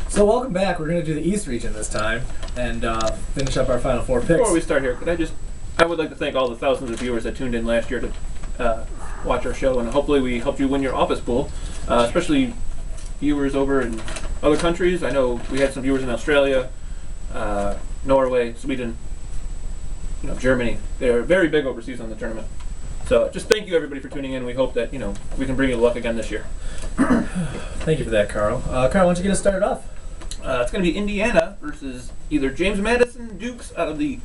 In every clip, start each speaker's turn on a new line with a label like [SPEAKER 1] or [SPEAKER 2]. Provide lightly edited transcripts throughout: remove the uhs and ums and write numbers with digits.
[SPEAKER 1] So welcome back. We're going to do the East region this time and finish up our final four picks.
[SPEAKER 2] Before we start here, I would like to thank all the thousands of viewers that tuned in last year to watch our show, and hopefully we helped you win your office pool, especially viewers over in other countries. I know we had some viewers in Australia, Norway, Sweden, Germany. They're very big overseas on the tournament. So just thank you everybody for tuning in. We hope that we can bring you luck again this year.
[SPEAKER 1] Thank you for that, Carl. Carl, why don't you get us started off?
[SPEAKER 2] It's going to be Indiana versus either James Madison Dukes out of the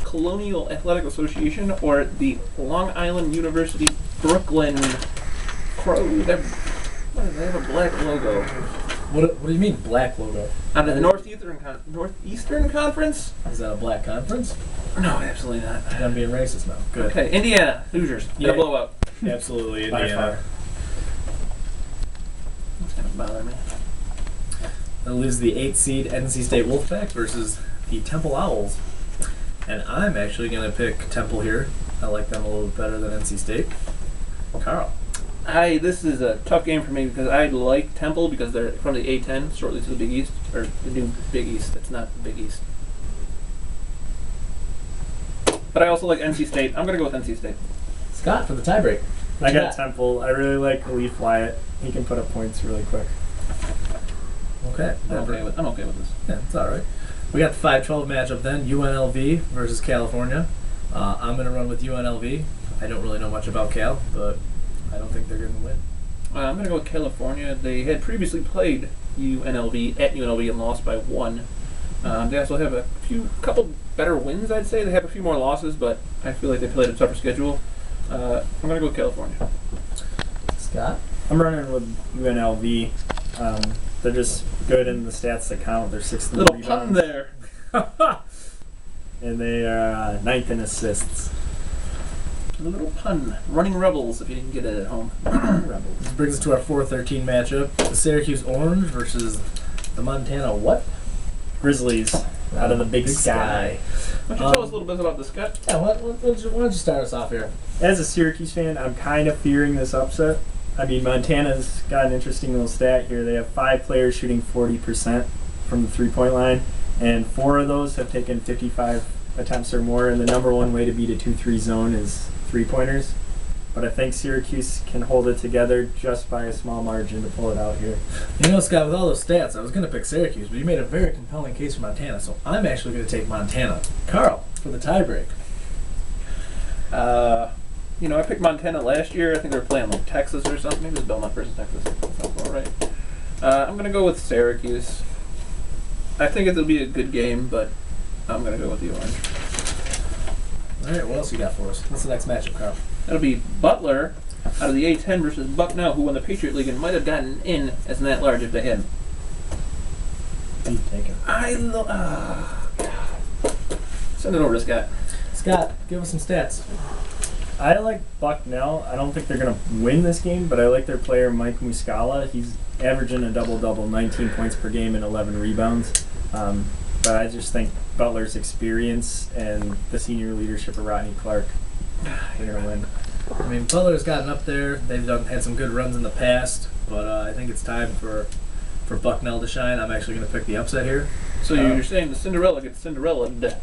[SPEAKER 2] Colonial Athletic Association or the Long Island University Brooklyn Crows. They have a black logo.
[SPEAKER 1] What do you mean black logo?
[SPEAKER 2] Out of the Northeastern Conference?
[SPEAKER 1] Is that a black conference?
[SPEAKER 2] No, absolutely not.
[SPEAKER 1] I'm being racist now. Good.
[SPEAKER 2] Okay, Indiana, Hoosiers. Yeah. Blowout.
[SPEAKER 1] Absolutely, Indiana.
[SPEAKER 2] That's going to bother me.
[SPEAKER 1] They'll lose the 8th seed NC State Wolfpack versus the Temple Owls. And I'm actually going to pick Temple here. I like them a little bit better than NC State. Carl.
[SPEAKER 2] This is a tough game for me because I like Temple because they're from the A10, shortly to the Big East, or the new Big East. That's not the Big East. But I also like NC State. I'm going to go with NC State.
[SPEAKER 1] Scott for the tiebreak.
[SPEAKER 3] I got Temple. I really like Khalif Wyatt. He can put up points really quick.
[SPEAKER 1] Okay.
[SPEAKER 2] I'm okay with this.
[SPEAKER 1] Yeah, it's all right. We got the 5-12 matchup then, UNLV versus California. I'm going to run with UNLV. I don't really know much about Cal, but I don't think they're going to win.
[SPEAKER 2] I'm going to go with California. They had previously played UNLV at UNLV and lost by 1. They also have a couple better wins, I'd say. They have a few more losses, but I feel like they played a tougher schedule. I'm going to go with California.
[SPEAKER 1] Scott?
[SPEAKER 3] I'm running with UNLV. They're just good in the stats that count. They're 6th in
[SPEAKER 2] Little
[SPEAKER 3] rebounds.
[SPEAKER 2] pun there.
[SPEAKER 3] And they are 9th in assists.
[SPEAKER 2] A little pun. Running Rebels, if you didn't get it at home.
[SPEAKER 1] Rebels. This brings us to our 4-13 matchup. The Syracuse Orange versus the Montana what?
[SPEAKER 3] Grizzlies out of the Big Sky.
[SPEAKER 2] Why don't you tell us a little bit about this, Scott?
[SPEAKER 1] Yeah, why don't you start us off here?
[SPEAKER 3] As a Syracuse fan, I'm kind of fearing this upset. I mean, Montana's got an interesting little stat here. They have 5 players shooting 40% from the three-point line, and 4 of those have taken 55 attempts or more, and the number one way to beat a 2-3 zone is three-pointers. But I think Syracuse can hold it together just by a small margin to pull it out here.
[SPEAKER 1] Scott, with all those stats, I was going to pick Syracuse, but you made a very compelling case for Montana, so I'm actually going to take Montana. Carl, for the tiebreak.
[SPEAKER 2] I picked Montana last year. I think they were playing like Texas or something. Maybe it was Belmont versus Texas. That sounds all right. I'm going to go with Syracuse. I think it'll be a good game, but I'm going to go with the Orange.
[SPEAKER 1] All right, what else you got for us? What's the next matchup, Carl?
[SPEAKER 2] That'll be Butler out of the A10 versus Bucknell, who won the Patriot League and might have gotten in as an at-large if they hadn't.
[SPEAKER 1] Who you taking?
[SPEAKER 2] Send it over to Scott.
[SPEAKER 1] Scott, give us some stats.
[SPEAKER 3] I like Bucknell. I don't think they're going to win this game, but I like their player, Mike Muscala. He's averaging a double-double, 19 points per game and 11 rebounds. But I just think Butler's experience and the senior leadership of Rodney Clark, they're going to win.
[SPEAKER 1] I mean, Butler's gotten up there. They've had some good runs in the past, but I think it's time for Bucknell to shine. I'm actually going to pick the upset here.
[SPEAKER 2] So you're saying the Cinderella gets Cinderella-ed.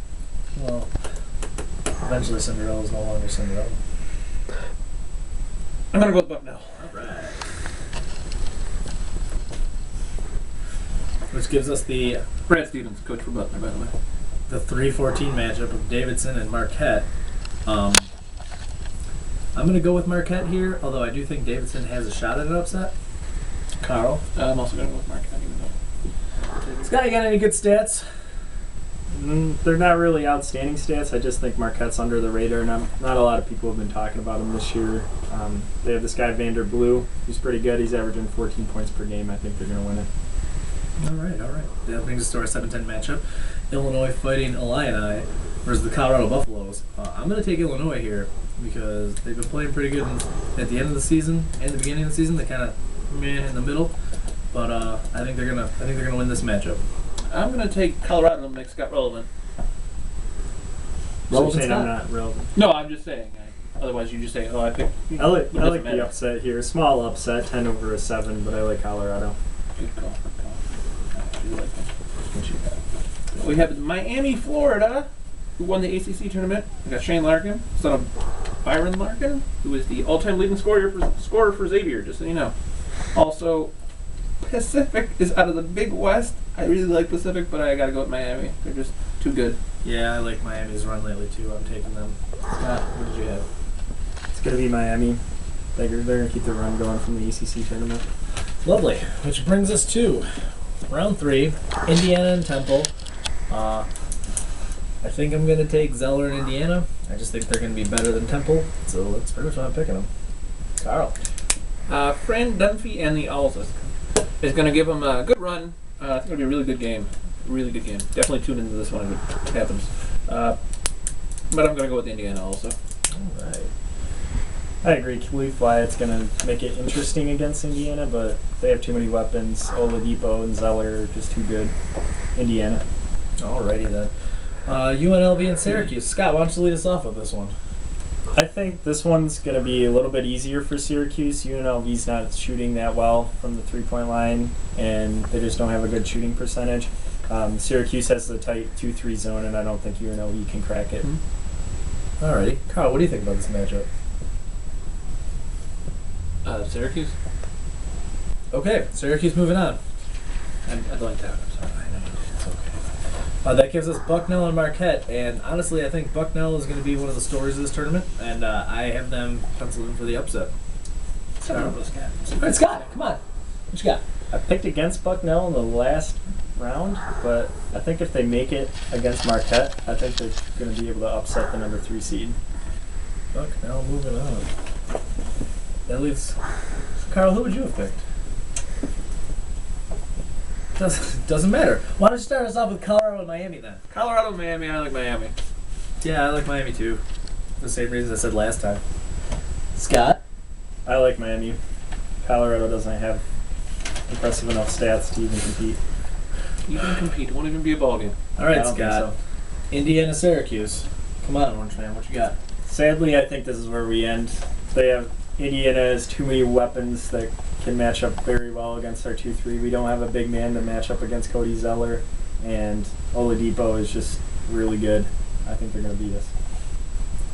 [SPEAKER 1] Well, eventually Cinderella's no longer Cinderella.
[SPEAKER 2] I'm going to go with Bucknell.
[SPEAKER 1] All right. Which gives us the
[SPEAKER 2] Brad Stevens, coach for Butler, by the way.
[SPEAKER 1] The 3-14 matchup of Davidson and Marquette. I'm going to go with Marquette here, although I do think Davidson has a shot at an upset. Carl?
[SPEAKER 2] I'm also going to go with Marquette, even though.
[SPEAKER 1] Scott, you got any good stats?
[SPEAKER 3] They're not really outstanding stats. I just think Marquette's under the radar, and not a lot of people have been talking about him this year. They have this guy, Vander Blue, who's pretty good. He's averaging 14 points per game. I think they're going to win it.
[SPEAKER 1] All right. That brings us to our 7-10 matchup. Illinois Fighting Illini versus the Colorado Buffaloes. I'm going to take Illinois here because they've been playing pretty good at the end of the season and the beginning of the season. They kind of meh in the middle, but I think they're gonna win this matchup.
[SPEAKER 2] I'm going to take Colorado to make Scott relevant.
[SPEAKER 3] So you're saying I'm not relevant?
[SPEAKER 2] No, I'm just saying. Otherwise, you just say, I think.
[SPEAKER 3] I like the upset here. Small upset, 10/7, but I like Colorado.
[SPEAKER 2] Good call. I do like We have Miami, Florida, who won the ACC tournament. We got Shane Larkin, son of Byron Larkin, who is the all-time leading scorer for Xavier, just so you know. Also, Pacific is out of the Big West. I really like Pacific, but I gotta go with Miami. They're just too good.
[SPEAKER 1] Yeah, I like Miami's run lately too. I'm taking them. Scott, what did you have?
[SPEAKER 3] It's going to be Miami. They're going to keep the run going from the ACC tournament.
[SPEAKER 1] Lovely. Which brings us to round 3, Indiana and Temple. I think I'm going to take Zeller and Indiana. I just think they're going to be better than Temple, so that's pretty much why I'm picking them. Karl.
[SPEAKER 2] Fran Dunphy and the Owls is going to give them a good run. I think it'll be a really good game. Really good game. Definitely tune into this one if it happens. But I'm going to go with Indiana also.
[SPEAKER 1] All right.
[SPEAKER 3] I agree. Khalif Wyatt's going to make it interesting against Indiana, but they have too many weapons. Oladipo and Zeller are just too good. Indiana.
[SPEAKER 1] Alrighty then. UNLV and Syracuse. Scott, why don't you lead us off with this one?
[SPEAKER 3] I think this one's going to be a little bit easier for Syracuse. UNLV's not shooting that well from the three-point line, and they just don't have a good shooting percentage. Syracuse has the tight 2-3 zone, and I don't think UNLV can crack it.
[SPEAKER 1] Alrighty. Karl, what do you think about this matchup?
[SPEAKER 2] Syracuse?
[SPEAKER 1] Okay, Syracuse moving on.
[SPEAKER 2] I'd like that. I'm sorry. I know.
[SPEAKER 1] It's okay. That gives us Bucknell and Marquette, and honestly, I think Bucknell is going to be one of the stories of this tournament, and I have them penciled in for the upset.
[SPEAKER 2] Scott.
[SPEAKER 1] All right, Scott, come on. What you got?
[SPEAKER 3] I picked against Bucknell in the last round, but I think if they make it against Marquette, I think they're going to be able to upset the number 3 seed.
[SPEAKER 1] Bucknell moving on. That leaves... Karl, who would you have picked? Doesn't matter. Why don't you start us off with Colorado and Miami then?
[SPEAKER 2] Colorado, Miami. I like Miami.
[SPEAKER 1] Yeah, I like Miami too. The same reasons I said last time. Scott?
[SPEAKER 3] I like Miami. Colorado doesn't have impressive enough stats to even compete.
[SPEAKER 2] Even compete. It won't even be a ball game.
[SPEAKER 1] All right,
[SPEAKER 3] I don't think
[SPEAKER 1] Scott.
[SPEAKER 3] so.
[SPEAKER 1] Indiana, Syracuse. Come on, Orange Man. What you got?
[SPEAKER 3] Sadly, I think this is where we end. Indiana has too many weapons that can match up very well against our 2-3. We don't have a big man to match up against Cody Zeller, and Oladipo is just really good. I think they're going to beat us.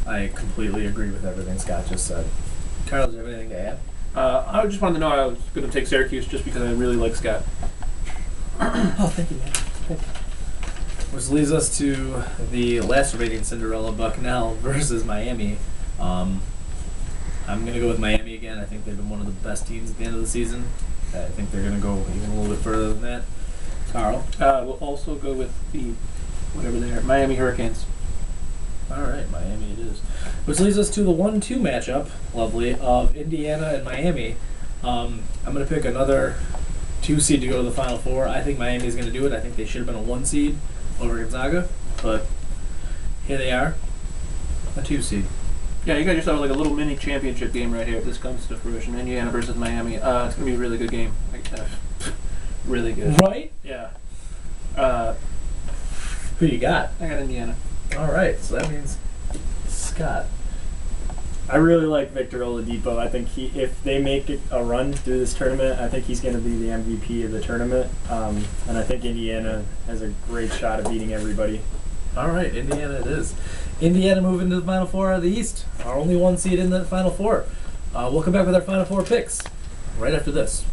[SPEAKER 1] I completely agree with everything Scott just said. Karl, do you have anything to add?
[SPEAKER 2] I just wanted to know I was going to take Syracuse just because I really like Scott.
[SPEAKER 3] Oh, thank you, man. Thank you.
[SPEAKER 1] Which leads us to the last remaining Cinderella, Bucknell versus Miami. I'm going to go with Miami again. I think they've been one of the best teams at the end of the season. I think they're going to go even a little bit further than that. Karl?
[SPEAKER 2] We'll also go with the, whatever they are, Miami Hurricanes.
[SPEAKER 1] All right, Miami it is. Which leads us to the 1-2 matchup, lovely, of Indiana and Miami. I'm going to pick another 2 seed to go to the Final Four. I think Miami's going to do it. I think they should have been a 1 seed over Gonzaga, but here they are, a 2 seed.
[SPEAKER 2] Yeah, you got yourself like a little mini championship game right here if this comes to fruition. Indiana versus Miami. It's going to be a really good game. Really good.
[SPEAKER 1] Right?
[SPEAKER 2] Yeah.
[SPEAKER 1] Who you got?
[SPEAKER 2] I got Indiana.
[SPEAKER 1] All right, so that means Scott.
[SPEAKER 3] I really like Victor Oladipo. I think if they make it a run through this tournament, I think he's going to be the MVP of the tournament. And I think Indiana has a great shot of beating everybody.
[SPEAKER 1] All right, Indiana it is. Indiana moving to the Final Four out of the East. Our only 1 seed in the Final Four. We'll come back with our Final Four picks right after this.